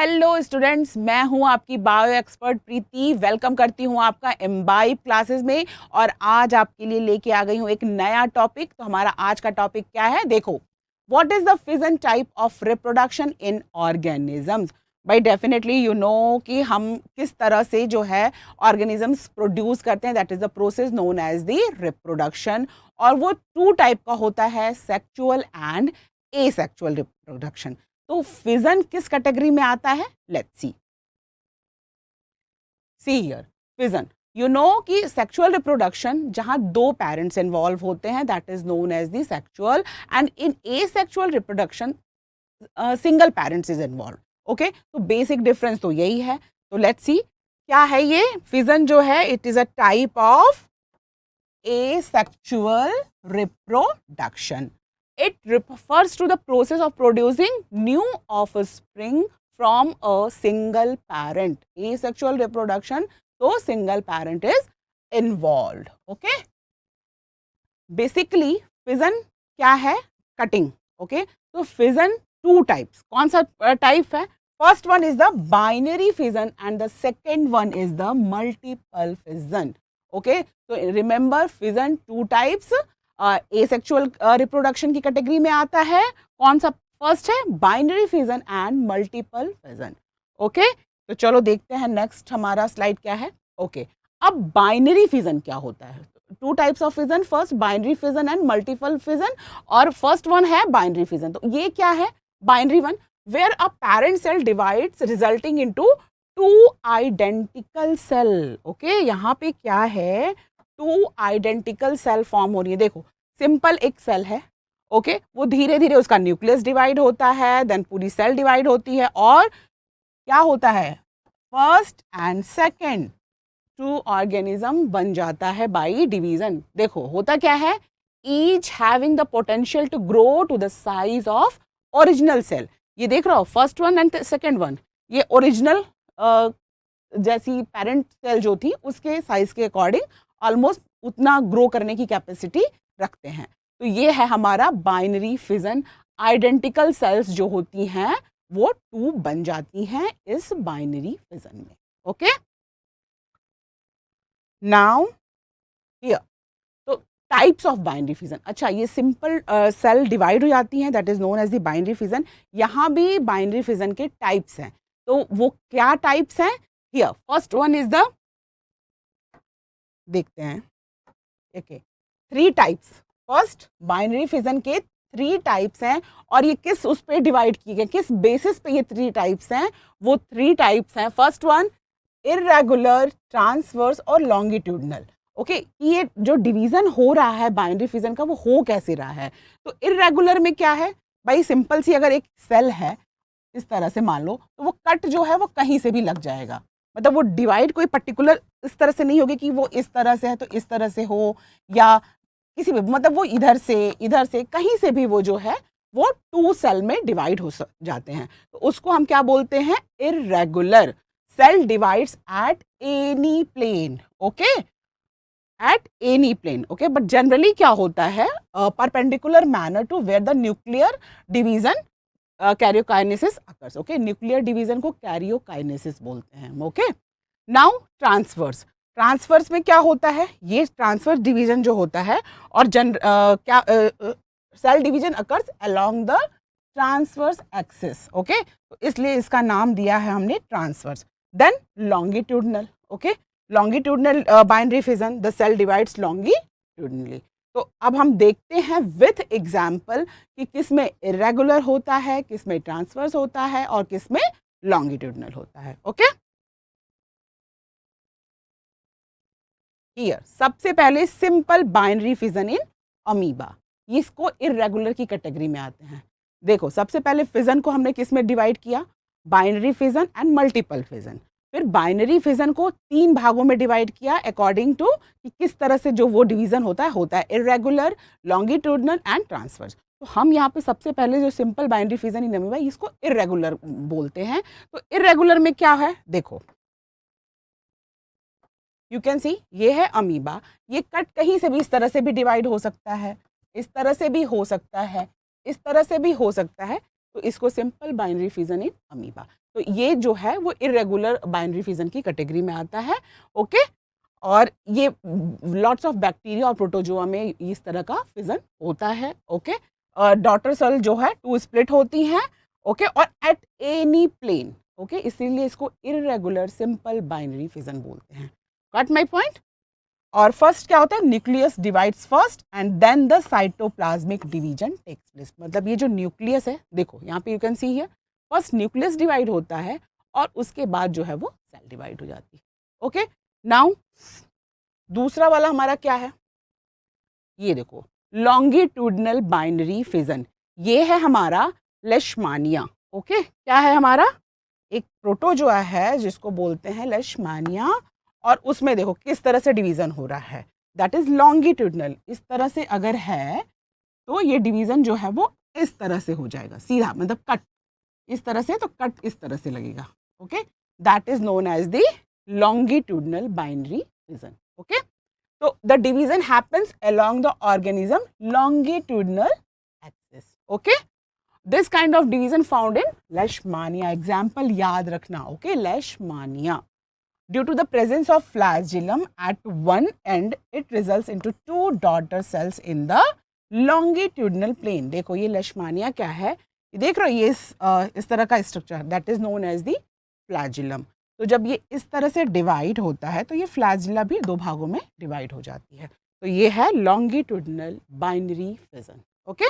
Hello students, मैं हूं आपकी बायो एक्सपर्ट प्रीति। वेलकम करती हूं आपका इम्बाइब क्लासेस में। और आज आपके लिए लेके आ गई हूं एक नया टॉपिक। तो हमारा आज का टॉपिक क्या है? देखो, what is the fission type of reproduction in organisms. भाई डेफिनेटली यू नो कि हम किस तरह से जो है ऑर्गेनिजम्स प्रोड्यूस करते हैं, that is the process known as the reproduction. और वो टू टाइप का होता है, सेक्चुअल एंड एसेक्चुअल रिप्रोडक्शन। तो फिजन किस कैटेगरी में आता है? Let's see here. Fission, you know कि सेक्सुअल रिप्रोडक्शन जहां दो पेरेंट्स इन्वॉल्व होते हैं, that is known as the sexual. And in asexual reproduction single parents is involve. Okay, तो बेसिक डिफरेंस तो यही है। तो लेट्स सी क्या है ये फिजन जो है। It is a type of asexual reproduction. It refers to the process of producing new offspring from a single parent. Asexual reproduction, so single parent is involved. Okay. Basically, fission क्या है? Cutting. Okay. So fission two types. कौन सा type है? First one is the binary fission and the second one is the multiple fission. Okay. तो remember fission two types. Asexual reproduction की category में आता है। कौन सा फर्स्ट है? Binary fission and multiple fission. Okay, तो चलो देखते हैं नेक्स्ट हमारा स्लाइड क्या है। ओके, अब बाइनरी फिजन क्या होता है? Two types of fission, first binary fission and multiple fission. और फर्स्ट वन है बाइनरी फिजन। तो ये क्या है? Binary one, where a parent cell divides resulting into two identical cell. Okay, यहाँ पे क्या है? टू आइडेंटिकल सेल फॉर्म हो रही है। देखो, सिंपल एक सेल है। ओके, वो धीरे धीरे उसका न्यूक्लियस डिवाइड होता है, देन पूरी सेल डिवाइड होती है, और क्या होता है? First and second two organism बन जाता है बाई डिवीजन। देखो होता क्या है? Each having the potential to grow to the size of original cell. ये देख रहा हो, first one and second one, ये ओरिजिनल जैसी पेरेंट सेल जो थी उसके साइज के अकॉर्डिंग ऑलमोस्ट उतना ग्रो करने की कैपेसिटी रखते हैं। तो ये है हमारा बाइनरी फिजन। आइडेंटिकल सेल्स जो होती हैं वो टू बन जाती हैं इस बाइनरी फिजन में। ओके, नाउ हियर, तो टाइप्स ऑफ बाइनरी फिजन। अच्छा, ये सिंपल सेल डिवाइड हो जाती हैं, that is known as the binary fission. यहाँ भी बाइनरी फिजन के टाइप्स हैं। तो वो क्या टाइप्स हैं? Here first one is the, देखते हैं। Okay, three types. First binary fission के थ्री टाइप्स हैं। और ये किस उस पे डिवाइड किए गए, किस बेसिस पे ये थ्री टाइप्स हैं? वो थ्री टाइप्स हैं। फर्स्ट वन इर्रेगुलर, ट्रांसवर्स और लॉन्गिट्यूडनल। ओके, ये जो डिवीजन हो रहा है बाइनरी फिजन का, वो हो कैसे रहा है? तो इर्रेगुलर में क्या है भाई? सिंपल सी, अगर एक सेल है इस तरह से मान लो, तो वो कट जो है वो कहीं से भी लग जाएगा। मतलब वो डिवाइड कोई पर्टिकुलर इस तरह से नहीं होगी कि वो इस तरह से है तो इस तरह से हो, या किसी भी, मतलब वो इधर से कहीं से भी वो जो है वो टू सेल में डिवाइड हो जाते हैं। तो उसको हम क्या बोलते हैं? Irregular. Cell divides at any plane. Okay, at any plane. Okay, but generally क्या होता है? Perpendicular manner to where the nuclear division karyokinesis occurs. Okay, nuclear division को कैरियोकाइनेसिस बोलते हैं। Okay, now transverse. ट्रांसवर्स में क्या होता है? ये ट्रांसवर्स डिवीजन जो होता है, और क्या cell division occurs along the transverse axis. Okay, तो इसलिए इसका नाम दिया है हमने transverse. Then longitudinal. Okay, longitudinal binary fission, the cell divides longitudinally. तो अब हम देखते हैं विथ एग्जाम्पल कि किस में इरेगुलर होता है, किस में ट्रांसवर्स होता है, और किस में लॉन्गिट्यूडनल होता है। ओके, हियर सबसे पहले simple binary fission in amoeba. इसको इरेगुलर की कैटेगरी में आते हैं। देखो, सबसे पहले फिजन को हमने किस में डिवाइड किया? Binary fission and multiple fission. फिर बाइनरी फिजन को तीन भागों में डिवाइड किया अकॉर्डिंग टू कि किस तरह से जो वो डिवीजन होता है इरेगुलर, लॉन्गिट्यूडनल एंड ट्रांसवर्स। तो हम यहाँ पे सबसे पहले जो simple binary fission in amoeba, इसको इरेगुलर बोलते हैं। तो इरेगुलर में क्या है? देखो, यू कैन सी, ये है अमीबा। ये कट कहीं से भी इस तरह से भी डिवाइड हो सकता है, इस तरह से भी हो सकता है, इस तरह से भी हो सकता है। तो इसको simple binary fission in amoeba. तो ये जो है वो इरेगुलर बाइनरी फिजन की कैटेगरी में आता है। ओके, और ये लॉट्स ऑफ बैक्टीरिया और प्रोटोजोआ में इस तरह का फिजन होता है। ओके, डॉटर सेल जो है 2 स्प्लिट होती हैं। ओके, और एट एनी प्लेन। ओके, इसीलिए इसको इरेगुलर सिंपल बाइनरी फिजन बोलते हैं। Got my point? और फर्स्ट क्या होता है, nucleus divides first and then the cytoplasmic division takes place. मतलब ये जो न्यूक्लियस है, देखो यहाँ पे you can see here, first nucleus divide होता है और उसके बाद जो है वो सेल डिवाइड हो जाती है। ओके, नाउ दूसरा वाला हमारा क्या है, ये देखो, लॉन्गिट्यूडनल बाइनरी फिजन। ये है हमारा लेशमानिया। ओके, क्या है हमारा, एक प्रोटोजोआ है जिसको बोलते हैं लेशमानिया, और उसमें देखो किस तरह से डिवीजन हो रहा है, दैट इज लॉन्गिट्यूडनल। इस तरह से अगर है तो ये डिवीजन जो है वो इस तरह से हो जाएगा, सीधा, मतलब कट इस तरह से, तो कट इस तरह से लगेगा। Okay, that is known as the longitudinal binary fission. Okay, so the division happens along the organism longitudinal axis. Okay, this kind of division found in leishmania. Example याद रखना. Okay, leishmania. Due to the presence of flagellum at one end, it results into 2 daughter cells in the longitudinal plane. देखो ये leishmania क्या है, देख रहे हो, ये इस तरह का structure, that is known as the flagellum. तो जब ये इस तरह से डिवाइड होता है तो ये फ्लैजिला भी 2 भागों में डिवाइड हो जाती है। तो ये है longitudinal binary fission. Okay,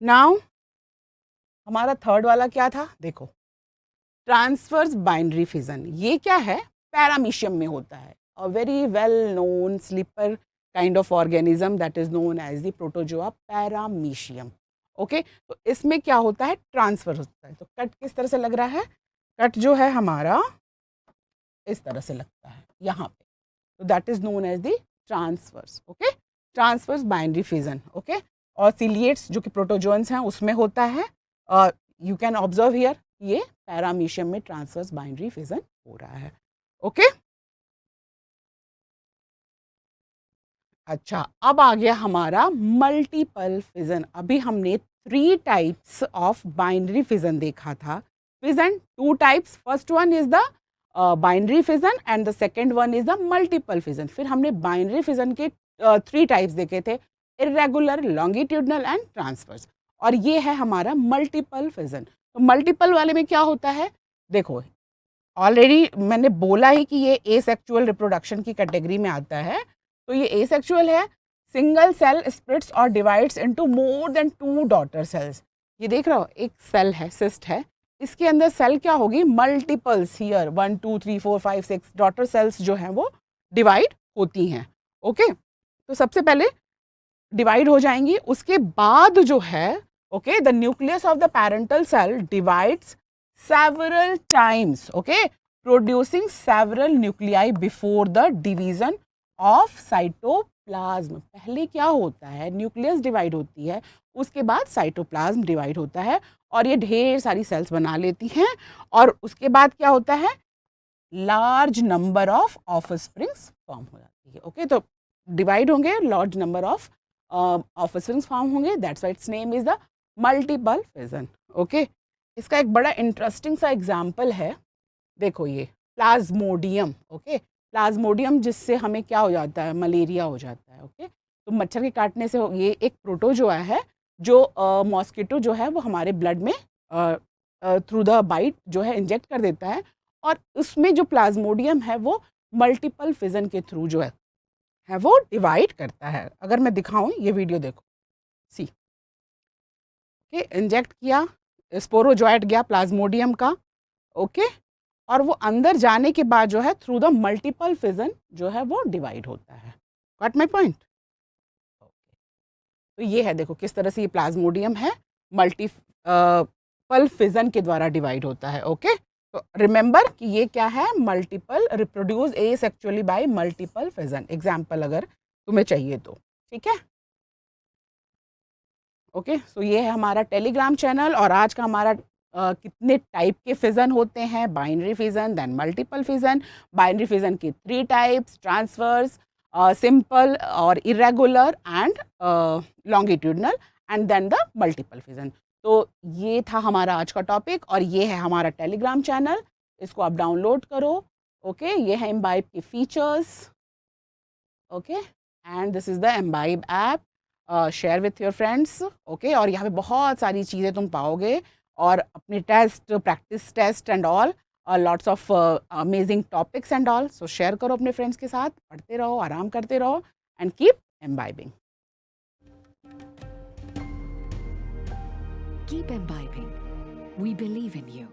now हमारा थर्ड वाला क्या था, देखो, ट्रांसवर्स बाइनरी फिजन। ये क्या है, पैरामीशियम में होता है, a very well known slipper kind of organism that is known as the protozoa paramecium. Okay, तो इसमें क्या होता है, ट्रांसफर होता है। तो कट किस तरह से लग रहा है, कट जो है हमारा इस तरह से लगता है यहाँ पे, तो that is known as the transverse. Okay, transverse binary fission. Okay, और सिलिएट्स जो कि प्रोटोजोन्स हैं उसमें होता है, यू कैन ऑब्जर्व हियर, ये पैरामीशियम में ट्रांसवर्स बाइनरी फिजन हो रहा है। ओके, अच्छा, अब आ गया हमारा मल्टीपल फिजन। अभी हमने 3 टाइप्स ऑफ बाइनरी फिजन देखा था। Fission 2 types, first one is the binary fission and the second one is the multiple fission. फिर हमने बाइनरी फिजन के 3 टाइप्स देखे थे, इरेगुलर, लॉन्गिट्यूडनल एंड ट्रांसवर्स, और ये है हमारा मल्टीपल फिजन। तो मल्टीपल वाले में क्या होता है, देखो ऑलरेडी मैंने बोला ही कि ये एसेक्सुअल रिप्रोडक्शन की कैटेगरी में आता है। तो ये एसेक्सुअल है, सिंगल सेल स्प्लिट्स और divides into more than 2 daughter cells. ये देख रहे हो, एक सेल है, सिस्ट है, इसके अंदर सेल क्या होगी, मल्टीपल्स, हियर 1 2 3 4 5 6 डॉटर सेल्स जो हैं वो डिवाइड होती हैं। ओके, तो सबसे पहले डिवाइड हो जाएंगी, उसके बाद जो है, okay, the nucleus of the parental cell divides several times, okay, producing several nuclei before the division of cytoplasm. पहले क्या होता है, न्यूक्लियस डिवाइड होती है, उसके बाद साइटोप्लाज्म डिवाइड होता है, और ये ढेर सारी सेल्स बना लेती हैं, और उसके बाद क्या होता है, large number of offsprings form हो जाती है। ओके, तो डिवाइड होंगे, large number of offsprings form होंगे, that's why it's name is the multiple fission. Okay, इसका एक बड़ा इंटरेस्टिंग सा एग्जाम्पल है, देखो ये प्लाज्मोडियम। ओके, प्लाज्मोडियम जिससे हमें क्या हो जाता है, मलेरिया हो जाता है। ओके, तो मच्छर के काटने से ये एक प्रोटोजोआ है जो मॉस्किटो जो है वो हमारे ब्लड में थ्रू द बाइट जो है इंजेक्ट कर देता है, और उसमें जो प्लाज्मोडियम है वो मल्टीपल फिजन के थ्रू जो है वो डिवाइड करता है। अगर मैं दिखाऊं, ये वीडियो देखो, सी, ओके, इंजेक्ट किया, स्पोरोजॉइट गया प्लाज्मोडियम का। ओके, और वो अंदर जाने के बाद जो है थ्रू द मल्टीपल फिजन जो है वो डिवाइड होता है। Got my point? तो ये है, देखो किस तरह से ये प्लाज्मोडियम है, मल्टीपल फिजन के द्वारा डिवाइड होता है। ओके, तो रिमेंबर कि ये क्या है, multiple, reproduce asexually bye multiple fission. Example अगर तुम्हें चाहिए तो, ठीक है। ओके, सो ये है हमारा टेलीग्राम चैनल, और आज का हमारा कितने टाइप के फिजन होते हैं, binary fission, then multiple fission. Binary fission की 3 टाइप्स, ट्रांसवर्स, सिंपल और irregular and longitudinal, and then the multiple fission. तो ये था हमारा आज का टॉपिक और ये है हमारा टेलीग्राम चैनल, इसको आप डाउनलोड करो। ओके, ये है इम्बाइब के features. Okay, and this is the imbibe app, share with your friends. Okay, और यहाँ पे बहुत सारी चीज़ें तुम पाओगे और अपने test, practice test and all, lots of amazing topics and all. So share करो अपने फ्रेंड्स के साथ, पढ़ते रहो, आराम करते रहो and keep imbibing. Keep imbibing. We believe in you.